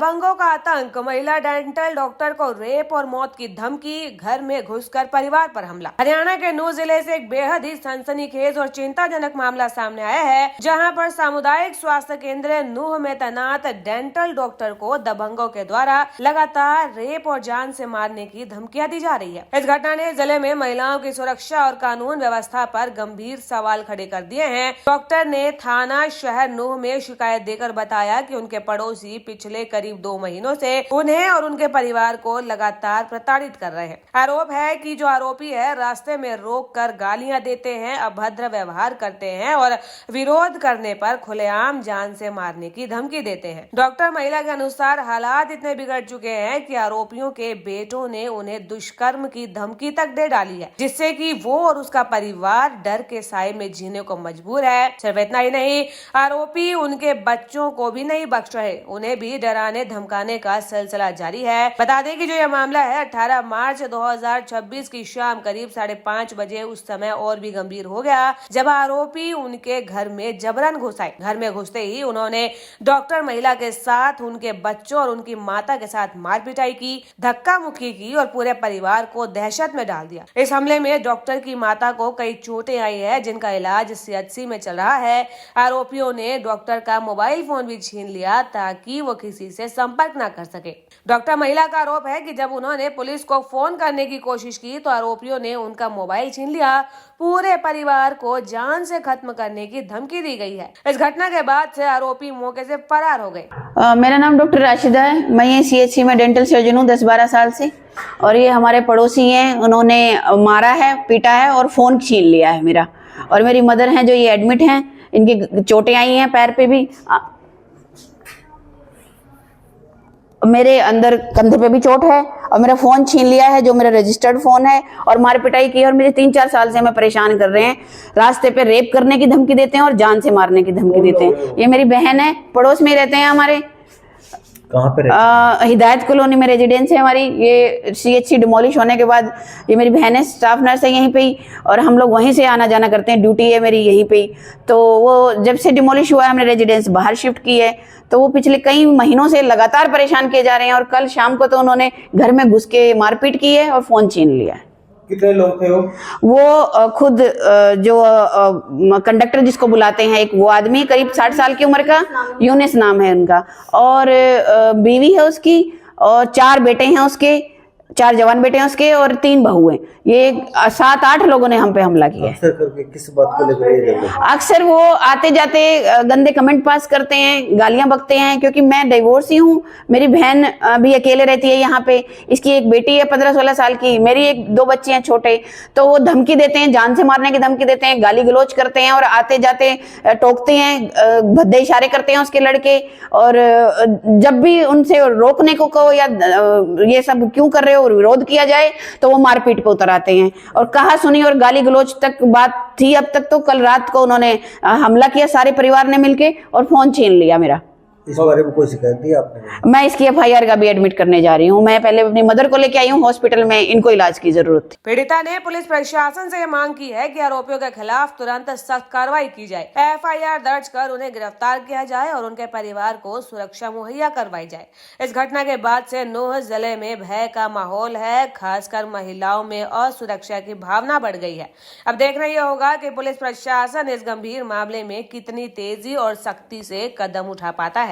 दबंगों का आतंक, महिला डेंटल डॉक्टर को रेप और मौत की धमकी, घर में घुसकर परिवार पर हमला। हरियाणा के नूंह जिले से एक बेहद ही सनसनीखेज और चिंताजनक मामला सामने आया है, जहां पर सामुदायिक स्वास्थ्य केंद्र नूंह में तैनात डेंटल डॉक्टर को दबंगों के द्वारा लगातार रेप और जान से मारने की धमकियां दी जा रही है। इस घटना ने जिले में महिलाओं की सुरक्षा और कानून व्यवस्था पर गंभीर सवाल खड़े कर दिए हैं। डॉक्टर ने थाना शहर नूंह में शिकायत देकर बताया कि उनके पड़ोसी पिछले करीब 2 महीनों से उन्हें और उनके परिवार को लगातार प्रताड़ित कर रहे हैं। आरोप है कि जो आरोपी है रास्ते में रोककर गालियां देते हैं, अभद्र व्यवहार करते हैं और विरोध करने पर खुलेआम जान से मारने की धमकी देते हैं। डॉक्टर महिला के अनुसार हालात इतने बिगड़ चुके हैं कि आरोपियों के बेटों ने उन्हें दुष्कर्म की धमकी तक दे डाली है, जिससे कि वो और उसका परिवार डर के साए में जीने को मजबूर है। सिर्फ इतना ही नहीं, आरोपी उनके बच्चों को भी नहीं बख्श रहे, उन्हें भी डराने धमकाने का सिलसिला जारी है। बता दें कि जो यह मामला है 18 मार्च 2026 की शाम करीब 5:30 बजे उस समय और भी गंभीर हो गया, जब आरोपी उनके घर में जबरन घुस आए। घर में घुसते ही उन्होंने डॉक्टर महिला के साथ उनके बच्चों और उनकी माता के साथ मारपिटाई की, धक्का मुक्की की और पूरे परिवार को दहशत में डाल दिया। इस हमले में डॉक्टर की माता को कई चोटें आई है, जिनका इलाज CHC में चल रहा है। आरोपियों ने डॉक्टर का मोबाइल फोन भी छीन लिया ताकि वो किसी से संपर्क न कर सके। डॉक्टर महिला का आरोप है कि जब उन्होंने पुलिस को फोन करने की कोशिश की तो आरोपियों ने उनका मोबाइल छीन लिया। पूरे परिवार को जान से खत्म करने की धमकी दी गई है। इस घटना के बाद से आरोपी मौके से फरार हो गए। मेरा नाम डॉक्टर राशिदा है। मैं ये CHC में डेंटल सर्जन हूँ 10-12 साल से, और ये हमारे पड़ोसी हैं, उन्होंने मारा है, पीटा है और फोन छीन लिया है मेरा। और मेरी मदर हैं जो ये एडमिट हैं, इनकी चोटें आई हैं पैर पे भी, मेरे अंदर कंधे पे भी चोट है, और मेरा फोन छीन लिया है जो मेरा रजिस्टर्ड फोन है, और मार पिटाई की। और मुझे 3-4 साल से हमें परेशान कर रहे हैं। रास्ते पे रेप करने की धमकी देते हैं और जान से मारने की धमकी देते हैं। ये मेरी बहन है, पड़ोस में रहते हैं हमारे। कहाँ पे रहते हैं? हिदायत कॉलोनी में रेजिडेंस है हमारी। ये CHC डिमोलिश होने के बाद ये मेरी बहन है, स्टाफ नर्स है यहीं पे ही, और हम लोग वहीं से आना जाना करते हैं, ड्यूटी है मेरी यहीं पे ही। तो वो जब से डिमोलिश हुआ है, हमने रेजिडेंस बाहर शिफ्ट की है, तो वो पिछले कई महीनों से लगातार परेशान किए जा रहे हैं। और कल शाम को तो उन्होंने घर में घुस के मारपीट की है और फोन छीन लिया है। कितने लोग थे वो खुद जो कंडक्टर जिसको बुलाते हैं, एक वो आदमी करीब 60 साल की उम्र का, यूनिस नाम है उनका, और बीवी है उसकी, और 4 बेटे हैं उसके, 4 जवान बेटे हैं उसके, और 3 बहू हैं। ये 7-8 लोगों ने हम पे हमला किया है। अक्सर करके किस बात को लेकर ये देखो? अक्सर वो आते जाते गंदे कमेंट पास करते हैं, गालियां बकते हैं, क्योंकि मैं डिवोर्सी हूँ। मेरी बहन भी अकेले रहती है यहाँ पे, इसकी एक बेटी है 15-16 साल की, मेरी 1-2 बच्चे हैं छोटे। तो वो धमकी देते हैं, जान से मारने की धमकी देते हैं, गाली गलौज करते हैं, और आते जाते टोकते हैं, भद्दे इशारे करते हैं उसके लड़के। और जब भी उनसे रोकने को कहो या ये सब क्यों कर रहे हो और विरोध किया जाए, तो वो मारपीट पे उतर आते हैं। और कहा सुनी और गाली गलौज तक बात थी अब तक। तो कल रात को उन्होंने हमला किया सारे परिवार ने मिलके, और फोन छीन लिया मेरा। इस बारे में कोई शिकायत दी आपने? मैं इसकी FIR का भी एडमिट करने जा रही हूँ। मैं पहले अपनी मदर को लेके आई हूँ हॉस्पिटल में, इनको इलाज की जरूरत थी। पीड़िता ने पुलिस प्रशासन से मांग की है कि आरोपियों के खिलाफ तुरंत सख्त कार्रवाई की जाए, FIR दर्ज कर उन्हें गिरफ्तार किया जाए और उनके परिवार को सुरक्षा मुहैया करवाई जाए। इस घटना के बाद से नूंह जिले में भय का माहौल है, खासकर महिलाओं में असुरक्षा की भावना बढ़ गई है। अब देखना यह होगा कि पुलिस प्रशासन इस गंभीर मामले में कितनी तेजी और सख्ती से कदम उठा पाता है।